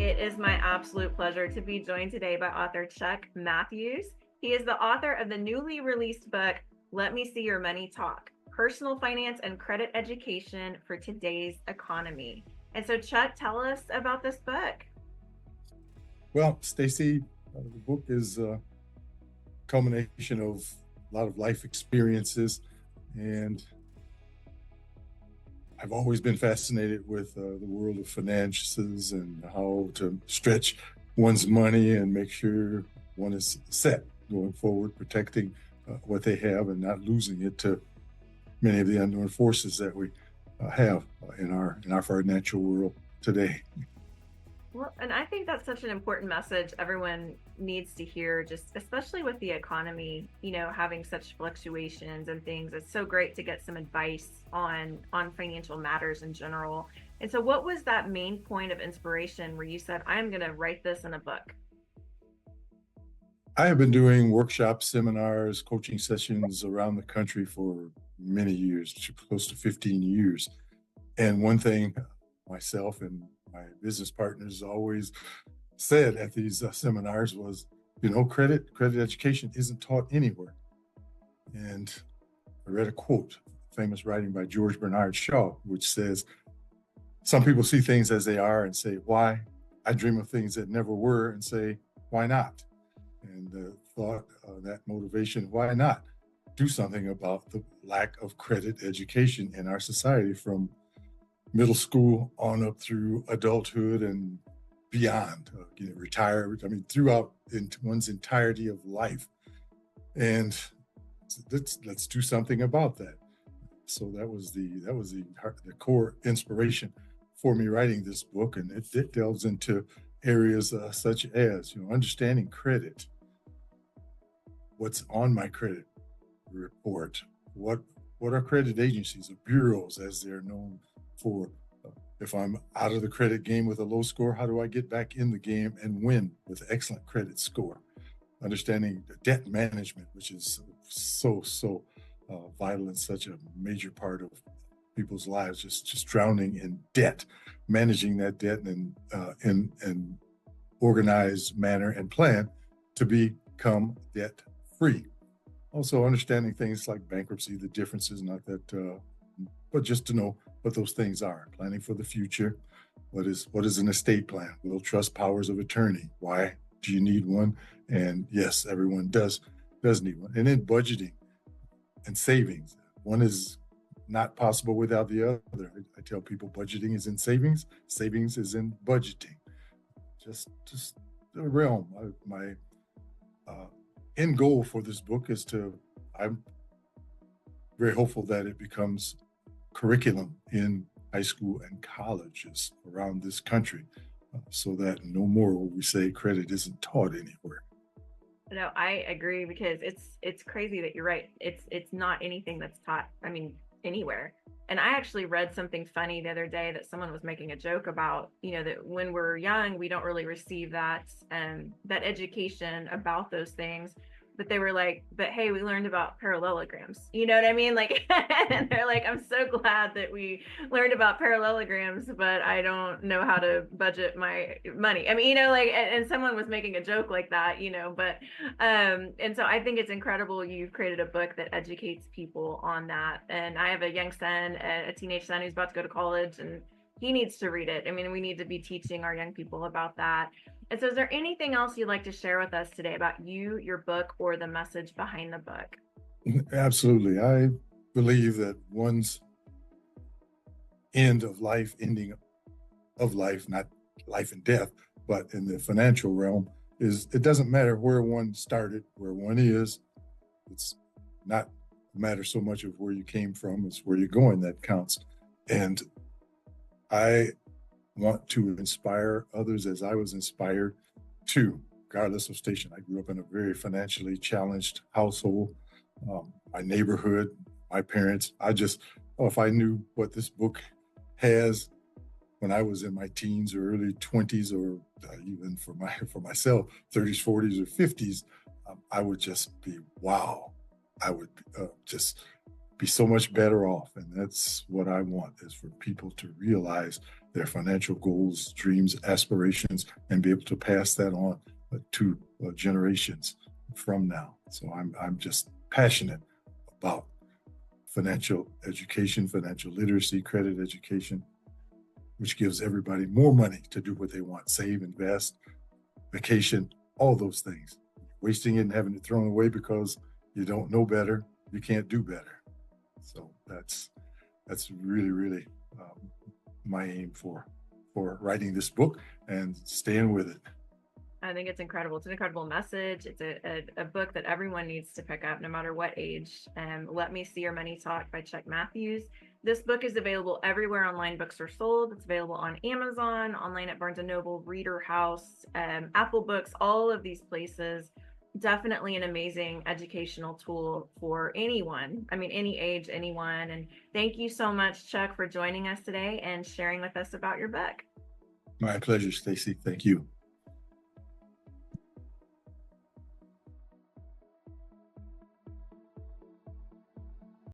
It is my absolute pleasure to be joined today by author Chuck Mathews. He is the author of the newly released book, Let Me See Your Money Talk: Personal Finance and Credit Education for Today's Economy. And so, Chuck, tell us about this book. Well, Stacy, the book is a culmination of a lot of life experiences, and I've always been fascinated with the world of finances and how to stretch one's money and make sure one is set going forward, protecting what they have and not losing it to many of the unknown forces that we have in our financial world today. Well, and I think that's such an important message everyone needs to hear, just especially with the economy, having such fluctuations and things. It's so great to get some advice on financial matters in general. And so what was that main point of inspiration where you said, I'm going to write this in a book? I have been doing workshops, seminars, coaching sessions around the country for many years, close to 15 years. And one thing myself and my business partners always said at these seminars was, credit education isn't taught anywhere. And I read a quote, famous writing by George Bernard Shaw, which says, some people see things as they are and say, why? I dream of things that never were and say, why not? And the thought, that motivation, why not do something about the lack of credit education in our society from middle school on up through adulthood and beyond, retire, throughout one's entirety of life. And let's do something about that. So that was the core inspiration for me writing this book, and it delves into areas such as understanding credit, what's on my credit report, what are credit agencies or bureaus as they're known for. If I'm out of the credit game with a low score, how do I get back in the game and win with excellent credit score? Understanding debt management, which is so vital and such a major part of people's lives, just drowning in debt, managing that debt in an organized manner and plan to become debt free. Also understanding things like bankruptcy, the differences, not that, but just to know what those things are. Planning for the future. What is an estate plan? Will trust powers of attorney? Why do you need one? And yes, everyone does need one. And then budgeting and savings. One is not possible without the other. I tell people budgeting is in savings is in budgeting. Just the realm. My end goal for this book is I'm very hopeful that it becomes curriculum in high school and colleges around this country, so that no more will we say credit isn't taught anywhere. No, I agree because it's crazy that you're right. It's not anything that's taught, anywhere. And I actually read something funny the other day that someone was making a joke about, that when we're young, we don't really receive that education about those things. But they were like, but hey, we learned about parallelograms. You know what I mean? Like, and they're like, I'm so glad that we learned about parallelograms, but I don't know how to budget my money. And someone was making a joke like that, and so I think it's incredible you've created a book that educates people on that. And I have a young son, a teenage son who's about to go to college, and he needs to read it. We need to be teaching our young people about that. And so, is there anything else you'd like to share with us today about you, your book, or the message behind the book? Absolutely. I believe that one's ending of life, not life and death, but in the financial realm, is it doesn't matter where one started, where one is. It's not a matter so much of where you came from, it's where you're going that counts. And I want to inspire others as I was inspired to, regardless of station. I grew up in a very financially challenged household. My neighborhood, my parents, if I knew what this book has when I was in my teens or early 20s, or even for myself, 30s, 40s, or 50s, I would just be, wow. I would just be so much better off. And that's what I want, is for people to realize their financial goals, dreams, aspirations, and be able to pass that on to generations from now. So I'm just passionate about financial education, financial literacy, credit education, which gives everybody more money to do what they want: save, invest, vacation, all those things. Wasting it and having it thrown away because you don't know better, you can't do better. So that's really my aim for writing this book and staying with it. I think it's incredible. It's an incredible message. It's a book that everyone needs to pick up, no matter what age. Let Me See Your Money Talk by Chuck Mathews. This book is available everywhere online books are sold. It's available on Amazon, online at Barnes & Noble, Reader House, Apple Books, all of these places. Definitely an amazing educational tool for anyone. I mean, any age, anyone. And thank you so much, Chuck, for joining us today and sharing with us about your book. My pleasure, Stacy. Thank you.